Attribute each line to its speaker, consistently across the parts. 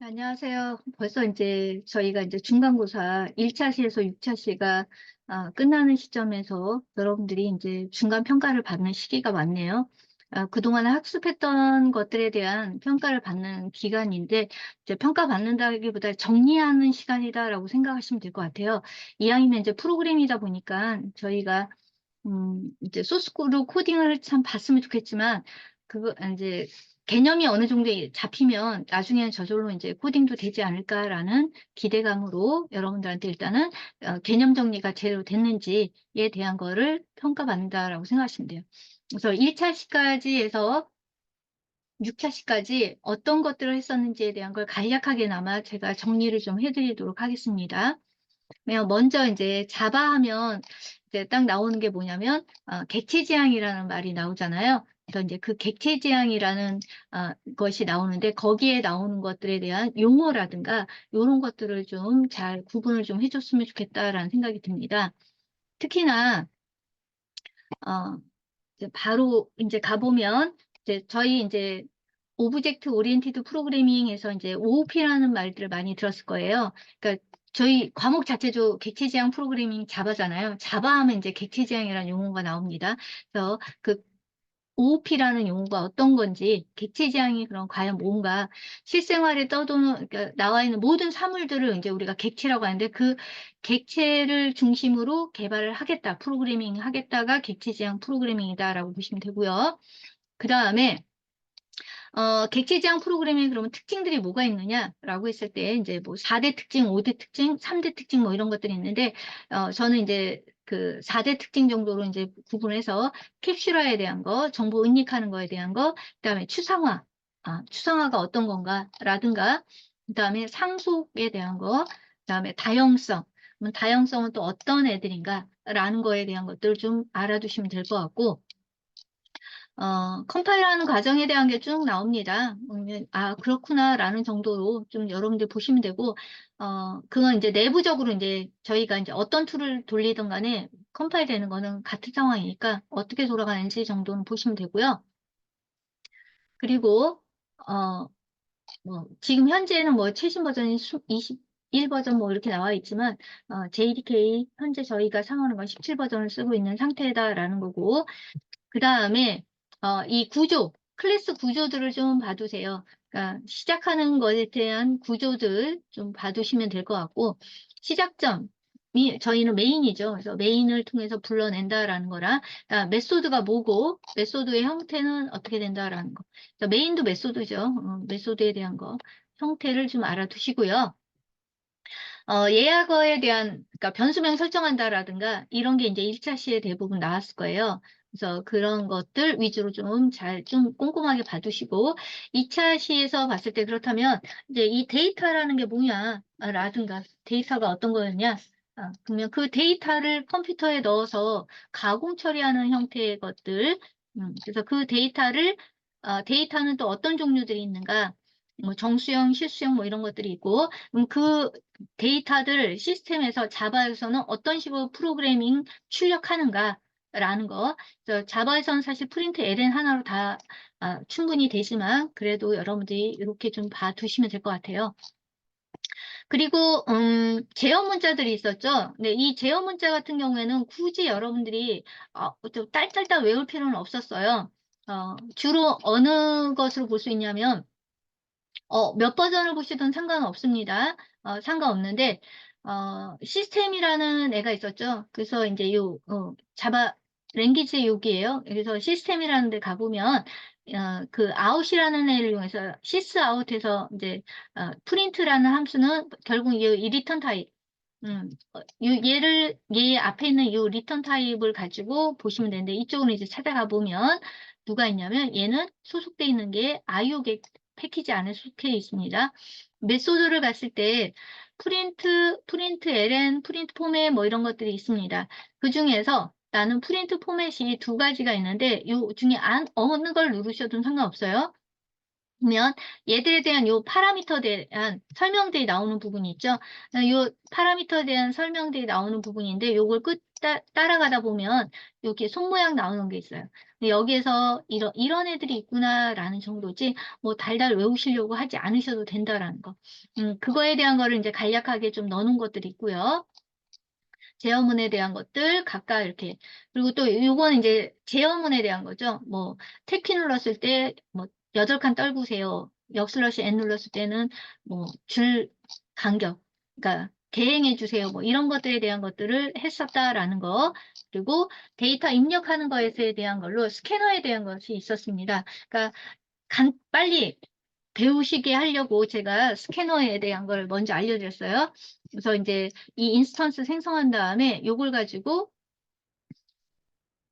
Speaker 1: 안녕하세요. 벌써 이제 저희가 이제 중간고사 1차 시에서 6차 시가 끝나는 시점에서 여러분들이 이제 중간 평가를 받는 시기가 왔네요. 그동안 학습했던 것들에 대한 평가를 받는 기간인데, 이제 평가받는다기보다 정리하는 시간이다라고 생각하시면 될 것 같아요. 이왕이면 이제 프로그램이다 보니까 저희가 이제 소스로 코딩을 참 봤으면 좋겠지만, 그거, 이제, 개념이 어느 정도 잡히면 나중에는 저절로 이제 코딩도 되지 않을까라는 기대감으로 여러분들한테 일단은 개념 정리가 제대로 됐는지에 대한 거를 평가받는다라고 생각하시면 돼요. 그래서 1차 시까지 해서 6차 시까지 어떤 것들을 했었는지에 대한 걸 간략하게나마 제가 정리를 좀 해드리도록 하겠습니다. 먼저 이제 자바 하면 이제 딱 나오는 게 뭐냐면 객체지향이라는 말이 나오잖아요. 그래서 이제 그 객체지향이라는 것이 나오는데 거기에 나오는 것들에 대한 용어라든가 이런 것들을 좀 잘 구분을 좀 해줬으면 좋겠다라는 생각이 듭니다. 특히나 어, 이제 바로 이제 가보면 이제 저희 이제 오브젝트 오리엔티드 프로그래밍에서 이제 OOP라는 말들을 많이 들었을 거예요. 그러니까 저희 과목 자체도 객체지향 프로그래밍 자바잖아요. 자바 하면 이제 객체지향이라는 용어가 나옵니다. 그래서 그 OOP라는 용어가 어떤 건지, 객체지향이 그럼 과연 뭔가, 실생활에 떠도는, 그러니까 나와 있는 모든 사물들을 이제 우리가 객체라고 하는데 그 객체를 중심으로 개발을 하겠다, 프로그래밍 하겠다가 객체지향 프로그래밍이다라고 보시면 되고요. 그 다음에 객체지향 프로그램에 그러면 특징들이 뭐가 있느냐라고 했을 때, 이제 뭐 4대 특징, 5대 특징, 3대 특징 뭐 이런 것들이 있는데, 저는 이제 그 4대 특징 정도로 이제 구분해서 캡슐화에 대한 거, 정보 은닉하는 거에 대한 거, 그다음에 추상화, 추상화가 어떤 건가라든가, 그다음에 상속에 대한 거, 그다음에 다형성, 그럼 다형성은 또 어떤 애들인가라는 거에 대한 것들을 좀 알아두시면 될 것 같고, 컴파일하는 과정에 대한 게 쭉 나옵니다. 그렇구나라는 정도로 좀 여러분들 보시면 되고, 그건 이제 내부적으로 이제 저희가 이제 어떤 툴을 돌리든 간에 컴파일 되는 거는 같은 상황이니까 어떻게 돌아가는지 정도는 보시면 되고요. 그리고, 어, 지금 현재는 뭐 최신 버전이 21 버전 뭐 이렇게 나와 있지만, JDK 현재 저희가 사용하는 건 17 버전을 쓰고 있는 상태다라는 거고, 그 다음에 이 구조, 클래스 구조들을 좀 봐두세요. 그러니까 시작하는 것에 대한 구조들 좀 봐두시면 될 것 같고, 시작점이 저희는 메인이죠. 그래서 메인을 통해서 불러낸다라는 거랑, 메소드가 뭐고, 메소드의 형태는 어떻게 된다라는 거. 그래서 메인도 메소드죠. 메소드에 대한 거. 형태를 좀 알아두시고요. 예약어에 대한, 그러니까 변수명 설정한다라든가, 이런 게 이제 1차 시에 대부분 나왔을 거예요. 그래서 그런 것들 위주로 좀 꼼꼼하게 봐두시고, 2차 시에서 봤을 때 그렇다면, 이제 이 데이터라는 게 뭐냐, 라든가, 데이터가 어떤 거였냐, 그러면 그 데이터를 컴퓨터에 넣어서 가공 처리하는 형태의 것들, 그래서 그 데이터는 또 어떤 종류들이 있는가, 뭐 정수형, 실수형 뭐 이런 것들이 있고, 그 데이터들 시스템에서 자바에서는 어떤 식으로 프로그래밍 출력하는가라는 거. 그래서 자바에서는 사실 프린트 ln 하나로 다 충분히 되지만 그래도 여러분들이 이렇게 좀 봐두시면 될 것 같아요. 그리고 제어 문자들이 있었죠. 네, 이 제어 문자 같은 경우에는 굳이 여러분들이 좀 딸딸딸 외울 필요는 없었어요. 주로 어느 것으로 볼 수 있냐면 몇 버전을 보시든 상관없습니다. 상관없는데, 시스템이라는 애가 있었죠. 그래서 이제 자바 랭귀지 욕이에요. 그래서 시스템이라는 데 가보면, 그 아웃이라는 애를 이용해서 시스 아웃에서 이제, 프린트라는 함수는 결국 이 리턴 타입, 얘 앞에 있는 이 리턴 타입을 가지고 보시면 되는데, 이쪽으로 이제 찾아가 보면, 누가 있냐면, 얘는 소속돼 있는 게 IO 패키지 안에 속해 있습니다. 메소드를 갔을 때, 프린트 ln, 프린트 포맷 뭐 이런 것들이 있습니다. 그 중에서 나는 프린트 포맷이 두 가지가 있는데, 이 중에 어느 걸 누르셔도 상관없어요. 보면 얘들에 대한 요 파라미터에 대한 설명들이 나오는 부분이 있죠. 요 파라미터에 대한 설명들이 나오는 부분인데 요걸 따라가다 보면 여기 손 모양 나오는 게 있어요. 근데 여기에서 이런 애들이 있구나라는 정도지 뭐 달달 외우시려고 하지 않으셔도 된다라는 거. 그거에 대한 거를 이제 간략하게 좀 넣어놓은 것들이 있고요. 제어문에 대한 것들 각각 이렇게. 그리고 또 요거는 이제 제어문에 대한 거죠. 뭐 탭키 눌렀을 때 뭐 8칸 떨구세요. 역슬러시 N 눌렀을 때는 뭐 줄 간격, 그러니까 대행해 주세요. 뭐 이런 것들에 대한 것들을 했었다라는 거. 그리고 데이터 입력하는 것에 대한 걸로 스캐너에 대한 것이 있었습니다. 그러니까 빨리 배우시게 하려고 제가 스캐너에 대한 걸 먼저 알려드렸어요. 그래서 이제 이 인스턴스 생성한 다음에 요걸 가지고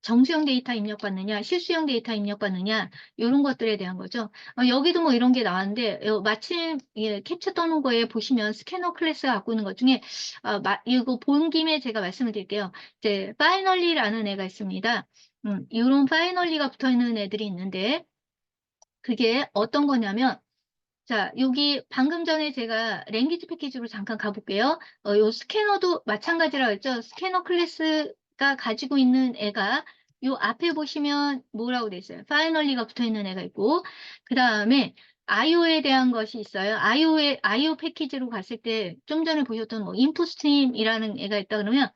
Speaker 1: 정수형 데이터 입력받느냐, 실수형 데이터 입력받느냐, 이런 것들에 대한 거죠. 여기도 뭐 이런 게 나왔는데, 마침 캡처 떠놓은 거에 보시면 스캐너 클래스가 갖고 있는 것 중에, 이거 본 김에 제가 말씀을 드릴게요. 이제, 파이널리라는 애가 있습니다. 이런 파이널리가 붙어 있는 애들이 있는데, 그게 어떤 거냐면, 자, 여기 방금 전에 제가 랭귀지 패키지로 잠깐 가볼게요. 요 스캐너도 마찬가지라고 했죠. 스캐너 클래스가 가지고 있는 애가 요 앞에 보시면 뭐라고 돼 있어요. 파이널리가 붙어 있는 애가 있고, 그 다음에 IO에 대한 것이 있어요. IO 패키지로 갔을 때 좀 전에 보셨던 뭐 인풋스트림이라는 애가 있다 그러면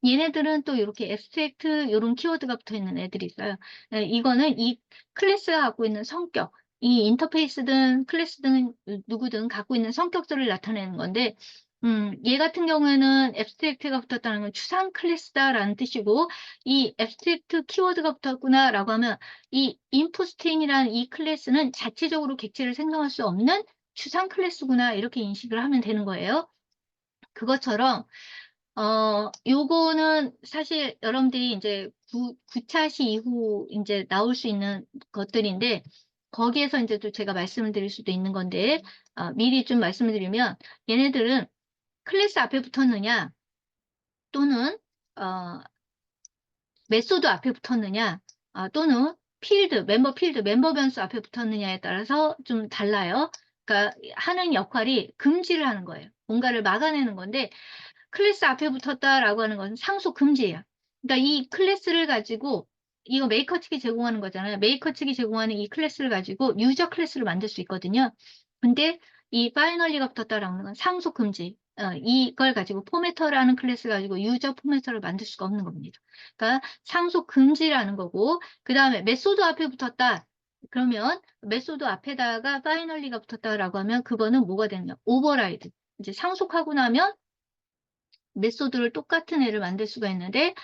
Speaker 1: 얘네들은 또 이렇게 앱스트랙트 이런 키워드가 붙어 있는 애들이 있어요. 이거는 이 클래스가 갖고 있는 성격, 이 인터페이스든 클래스든 누구든 갖고 있는 성격들을 나타내는 건데, 얘 같은 경우에는 앱스트랙트가 붙었다는 건 추상 클래스다라는 뜻이고, 이 앱스트랙트 키워드가 붙었구나라고 하면 이 인풋 스트링이라는 이 클래스는 자체적으로 객체를 생성할 수 없는 추상 클래스구나 이렇게 인식을 하면 되는 거예요. 그것처럼 요거는 사실 여러분들이 이제 9차 시 이후 이제 나올 수 있는 것들인데, 거기에서 이제 또 제가 말씀을 드릴 수도 있는 건데, 미리 좀 말씀을 드리면, 얘네들은 클래스 앞에 붙었느냐, 또는, 어, 메소드 앞에 붙었느냐, 또는 멤버 필드, 멤버 변수 앞에 붙었느냐에 따라서 좀 달라요. 그러니까 하는 역할이 금지를 하는 거예요. 뭔가를 막아내는 건데, 클래스 앞에 붙었다라고 하는 것은 상속 금지예요. 그러니까 이 클래스를 가지고 이거 메이커 측이 제공하는 거잖아요. 메이커 측이 제공하는 이 클래스를 가지고 유저 클래스를 만들 수 있거든요. 근데 이 파이널리가 붙었다라는 건 상속 금지. 이걸 가지고 포매터라는 클래스 가지고 유저 포매터를 만들 수가 없는 겁니다. 그러니까 상속 금지라는 거고, 그 다음에 메소드 앞에 붙었다. 그러면 메소드 앞에다가 파이널리가 붙었다라고 하면 그거는 뭐가 되느냐? 오버라이드. 이제 상속하고 나면 메소드를 똑같은 애를 만들 수가 있는데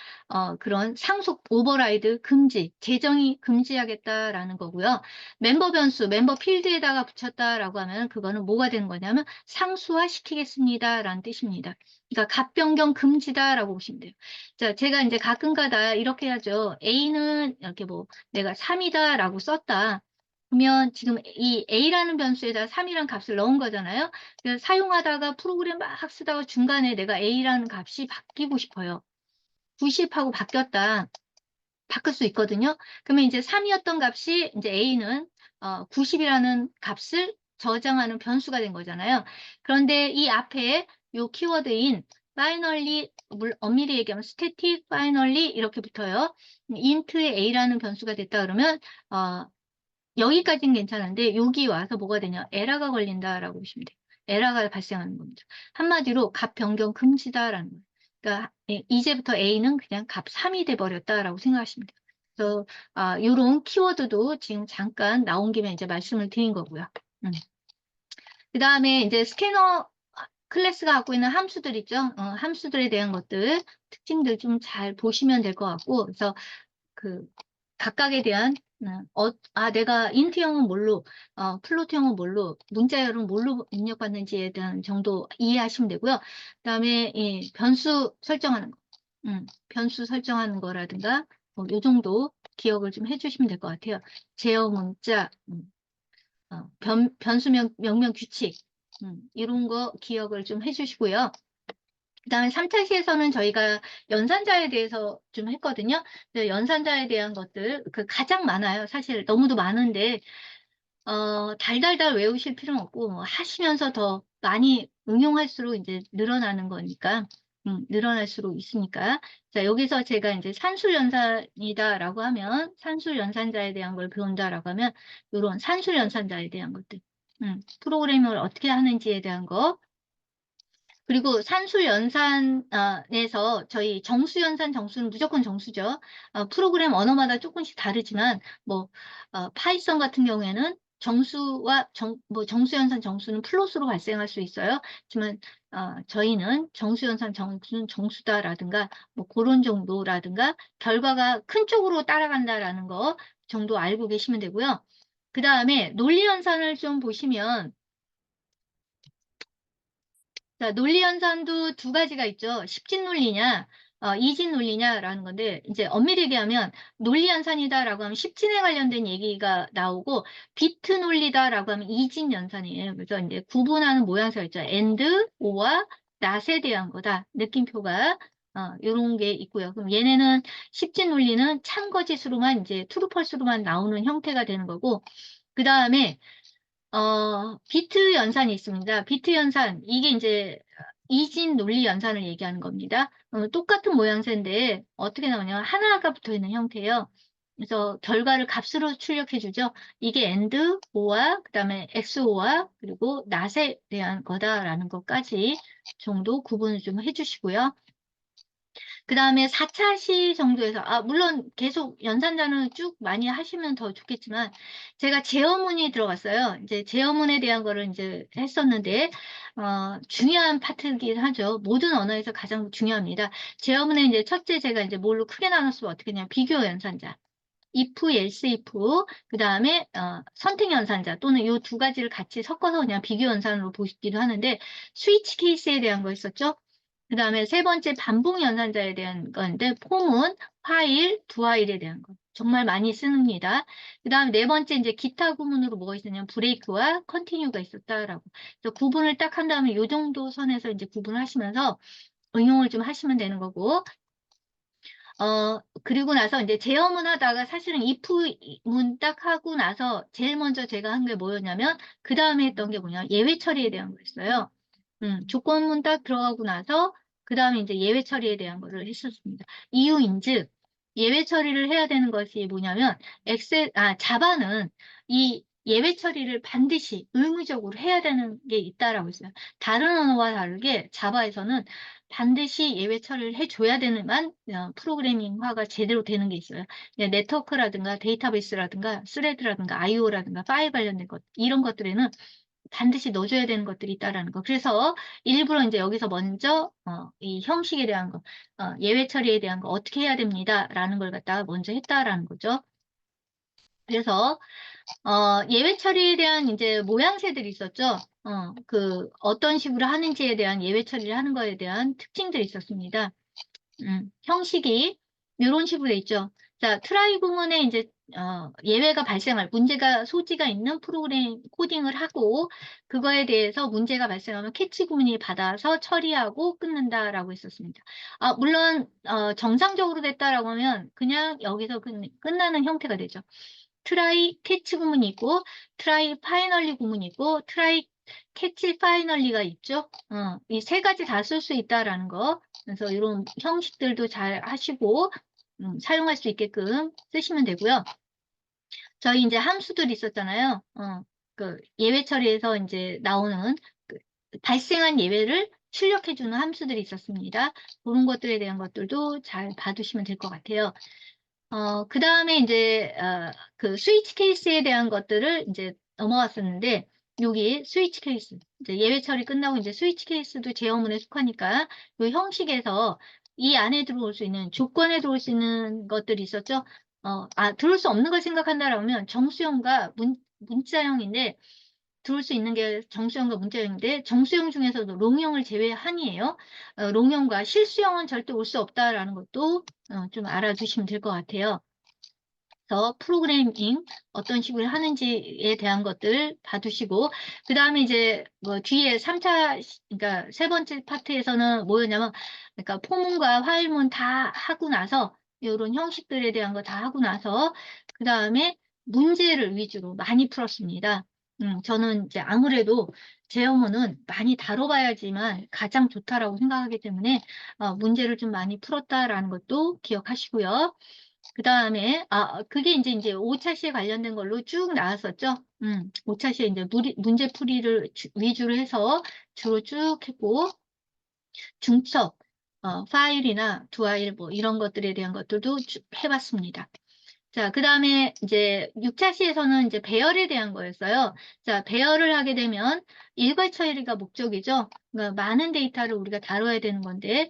Speaker 1: 그런 상속 오버라이드 금지, 재정의 금지하겠다라는 거고요. 멤버 변수, 멤버 필드에다가 붙였다라고 하면 그거는 뭐가 되는 거냐면 상수화 시키겠습니다라는 뜻입니다. 그러니까 값 변경 금지다라고 보시면 돼요. 자, 제가 이제 가끔가다 이렇게 하죠. A는 이렇게 뭐 내가 3이다라고 썼다. 그러면 지금 이 A라는 변수에다 3이라는 값을 넣은 거잖아요. 그래서 사용하다가 프로그램 막 쓰다가 중간에 내가 A라는 값이 바뀌고 싶어요. 90하고 바뀌었다. 바꿀 수 있거든요. 그러면 이제 3이었던 값이 이제 A는 90이라는 값을 저장하는 변수가 된 거잖아요. 그런데 이 앞에 요 키워드인 finally, 엄밀히 얘기하면 static finally 이렇게 붙어요. int의 A라는 변수가 됐다 그러면 여기까지는 괜찮은데 여기 와서 뭐가 되냐? 에러가 걸린다라고 보시면 돼요. 에러가 발생하는 겁니다. 한마디로 값 변경 금지다라는 거예요. 그러니까 이제부터 A는 그냥 값 3이 돼버렸다라고 생각하시면 돼요. 그래서 이런 키워드도 지금 잠깐 나온 김에 이제 말씀을 드린 거고요. 그 다음에 이제 스캐너 클래스가 갖고 있는 함수들 있죠? 함수들에 대한 것들, 특징들 좀 잘 보시면 될 것 같고, 그래서 그 각각에 대한 내가 인트형은 뭘로, 플로트형은 뭘로, 문자열은 뭘로 입력받는지에 대한 정도 이해하시면 되고요. 그다음에 이 변수 설정하는 거, 변수 설정하는 거라든가 요 정도 기억을 좀 해주시면 될 것 같아요. 제어 문자, 변수 명령 규칙, 이런 거 기억을 좀 해주시고요. 그다음에 3차 시에서는 저희가 연산자에 대해서 좀 했거든요. 연산자에 대한 것들 가장 많아요. 사실 너무도 많은데 달달달 외우실 필요는 없고 뭐 하시면서 더 많이 응용할수록 이제 늘어나는 거니까 늘어날수록 있으니까. 자, 여기서 제가 이제 산술연산이다라고 하면 산술연산자에 대한 걸 배운다라고 하면 요런 산술연산자에 대한 것들. 프로그래밍을 어떻게 하는지에 대한 거. 그리고 산술연산에서 저희 정수연산 정수는 무조건 정수죠. 프로그램 언어마다 조금씩 다르지만 뭐 파이썬 같은 경우에는 정수와 정수연산 정수는 플러스로 발생할 수 있어요. 하지만 저희는 정수연산 정수는 정수다라든가 뭐 그런 정도라든가 결과가 큰 쪽으로 따라간다라는 거 정도 알고 계시면 되고요. 그 다음에 논리연산을 좀 보시면 자, 논리 연산도 두 가지가 있죠. 십진 논리냐, 이진 논리냐라는 건데, 이제 엄밀히 얘기하면 논리 연산이다라고 하면 십진에 관련된 얘기가 나오고, 비트 논리다라고 하면 이진 연산이에요. 그래서 이제 구분하는 모양새가 있죠. and, or와 not에 대한 거다. 느낌표가, 요런 게 있고요. 그럼 얘네는 십진 논리는 참거짓으로만 이제 트루펄스로만 나오는 형태가 되는 거고, 그 다음에 비트 연산이 있습니다. 비트 연산, 이게 이제 이진 논리 연산을 얘기하는 겁니다. 똑같은 모양새인데 어떻게 나오냐면 하나가 붙어 있는 형태예요. 그래서 결과를 값으로 출력해 주죠. 이게 and, or와 그다음에 XOR와 그리고 not에 대한 거다라는 것까지 정도 구분을 좀 해주시고요. 그 다음에 4차 시 정도에서, 물론 계속 연산자는 쭉 많이 하시면 더 좋겠지만, 제가 제어문이 들어갔어요. 이제 제어문에 대한 거를 이제 했었는데, 중요한 파트이긴 하죠. 모든 언어에서 가장 중요합니다. 제어문에 이제 첫째 제가 이제 뭘로 크게 나눴으면 어떻게 되냐면, 비교 연산자. if, else, if, 그 다음에 선택 연산자 또는 이 두 가지를 같이 섞어서 그냥 비교 연산으로 보시기도 하는데 스위치 케이스에 대한 거 있었죠. 그 다음에 세 번째 반복 연산자에 대한 건데 폼은 화일, 두화일에 대한 거 정말 많이 씁니다. 그 다음에 네 번째 이제 기타 구문으로 뭐가 있었냐면 브레이크와 컨티뉴가 있었다라고. 그래서 구분을 딱 한 다음에 이 정도 선에서 이제 구분을 하시면서 응용을 좀 하시면 되는 거고 그리고 나서 이제 제어문 하다가 사실은 if 문 딱 하고 나서 제일 먼저 제가 한 게 뭐였냐면 그 다음에 했던 게 뭐냐 예외 처리에 대한 거였어요. 조건문 딱 들어가고 나서 그 다음에 이제 예외 처리에 대한 거를 했었습니다. 이유인즉 예외 처리를 해야 되는 것이 뭐냐면 자바는 이 예외 처리를 반드시 의무적으로 해야 되는 게 있다라고 했어요. 다른 언어와 다르게 자바에서는 반드시 예외 처리를 해줘야 되는만 프로그래밍화가 제대로 되는 게 있어요. 네트워크라든가 데이터베이스라든가 스레드라든가 IO라든가 파일 관련된 것 이런 것들에는 반드시 넣어줘야 되는 것들이 있다라는 거. 그래서 일부러 이제 여기서 먼저 이 형식에 대한 거, 예외 처리에 대한 거 어떻게 해야 됩니다라는 걸 갖다가 먼저 했다라는 거죠. 그래서 예외 처리에 대한 이제 모양새들이 있었죠. 어떤 식으로 하는지에 대한 예외 처리를 하는 거에 대한 특징들이 있었습니다. 형식이 이런 식으로 돼 있죠. 자, 트라이 구문에 이제 예외가 발생할 문제가 소지가 있는 프로그램 코딩을 하고 그거에 대해서 문제가 발생하면 캐치 구문이 받아서 처리하고 끊는다라고 했었습니다. 물론 정상적으로 됐다라고 하면 그냥 여기서 끝나는 형태가 되죠. 트라이 캐치 구문이 있고 트라이 파이널리 구문이 있고 트라이 캐치 파이널리가 있죠. 이 세 가지 다 쓸 수 있다라는 거. 그래서 이런 형식들도 잘 하시고 사용할 수 있게끔 쓰시면 되고요. 저희 이제 함수들이 있었잖아요. 그 예외 처리에서 이제 나오는 그 발생한 예외를 출력해주는 함수들이 있었습니다. 그런 것들에 대한 것들도 잘 봐두시면 될 것 같아요. 그 다음에 이제, 그 스위치 케이스에 대한 것들을 이제 넘어갔었는데, 여기 스위치 케이스, 이제 예외 처리 끝나고 이제 스위치 케이스도 제어문에 속하니까, 이 형식에서 이 안에 들어올 수 있는, 조건에 들어올 수 있는 것들이 있었죠? 들어올 수 없는 걸 생각한다라면 정수형과 문자형인데, 들어올 수 있는 게 정수형과 문자형인데, 정수형 중에서도 롱형을 제외한이에요. 롱형과 실수형은 절대 올 수 없다라는 것도 좀 알아두시면 될 것 같아요. 그래서 프로그래밍 어떤 식으로 하는지에 대한 것들 봐두시고 그 다음에 이제 뭐 뒤에 3차 그러니까 세 번째 파트에서는 뭐였냐면 그러니까 포문과 화일문 다 하고 나서 이런 형식들에 대한 거 다 하고 나서 그 다음에 문제를 위주로 많이 풀었습니다. 저는 이제 아무래도 제 영어는 많이 다뤄봐야지만 가장 좋다라고 생각하기 때문에 문제를 좀 많이 풀었다라는 것도 기억하시고요. 그다음에 그게 이제 5차 시에 관련된 걸로 쭉 나왔었죠. 5차 시에 이제 문제풀이를 위주로 해서 주로 쭉 했고, 중첩, 파일이나 두아일 뭐 이런 것들에 대한 것들도 쭉 해봤습니다. 자, 그다음에 이제 6차 시에서는 이제 배열에 대한 거였어요. 자, 배열을 하게 되면 일괄 처리가 목적이죠. 그러니까 많은 데이터를 우리가 다뤄야 되는 건데,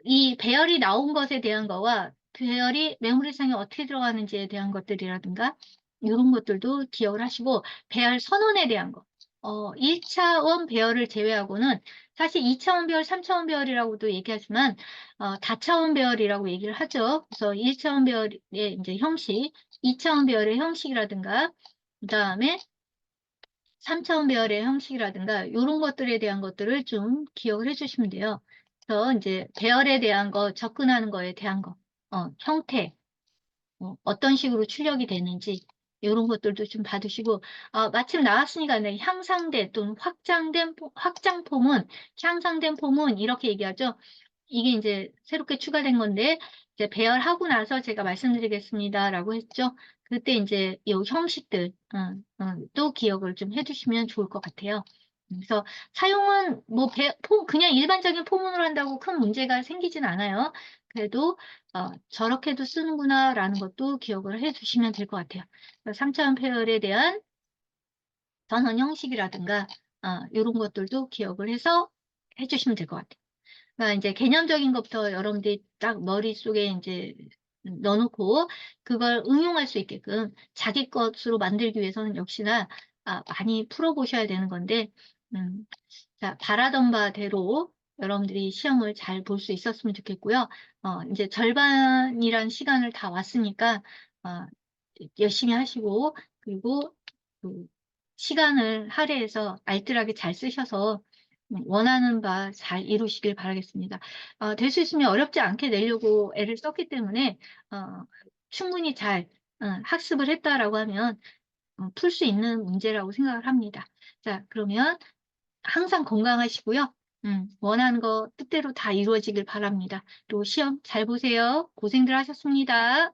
Speaker 1: 이 배열이 나온 것에 대한 거와 배열이 메모리상에 어떻게 들어가는지에 대한 것들이라든가 이런 것들도 기억을 하시고, 배열 선언에 대한 거. 1차원 배열을 제외하고는 사실 2차원 배열, 3차원 배열이라고도 얘기하지만 다차원 배열이라고 얘기를 하죠. 그래서 1차원 배열의 이제 형식, 2차원 배열의 형식이라든가, 그 다음에 3차원 배열의 형식이라든가, 이런 것들에 대한 것들을 좀 기억을 해주시면 돼요. 그래서 이제 배열에 대한 거, 접근하는 거에 대한 거, 형태, 어떤 식으로 출력이 되는지, 이런 것들도 좀 받으시고, 마침 나왔으니까 네, 향상된 또는 향상된 폼은 이렇게 얘기하죠. 이게 이제 새롭게 추가된 건데, 이제 배열하고 나서 제가 말씀드리겠습니다라고 했죠. 그때 이제 이 형식들, 또 기억을 좀 해주시면 좋을 것 같아요. 그래서 사용은 뭐 그냥 일반적인 포문으로 한다고 큰 문제가 생기진 않아요. 그래도 저렇게도 쓰는구나라는 것도 기억을 해주시면 될 것 같아요. 3차원 배열에 대한 전원 형식이라든가 이런 것들도 기억을 해서 해주시면 될 것 같아요. 그러니까 이제 개념적인 것부터 여러분들이 딱 머릿속에 이제 넣어놓고 그걸 응용할 수 있게끔 자기 것으로 만들기 위해서는 역시나 많이 풀어보셔야 되는 건데, 자, 바라던 바대로 여러분들이 시험을 잘 볼 수 있었으면 좋겠고요. 이제 절반이란 시간을 다 왔으니까 열심히 하시고, 그리고 그 시간을 할애해서 알뜰하게 잘 쓰셔서 원하는 바 잘 이루시길 바라겠습니다. 될 수 있으면 어렵지 않게 내려고 애를 썼기 때문에 충분히 잘 학습을 했다라고 하면 풀 수 있는 문제라고 생각을 합니다. 자, 그러면 항상 건강하시고요. 원하는 거 뜻대로 다 이루어지길 바랍니다. 또 시험 잘 보세요. 고생들 하셨습니다.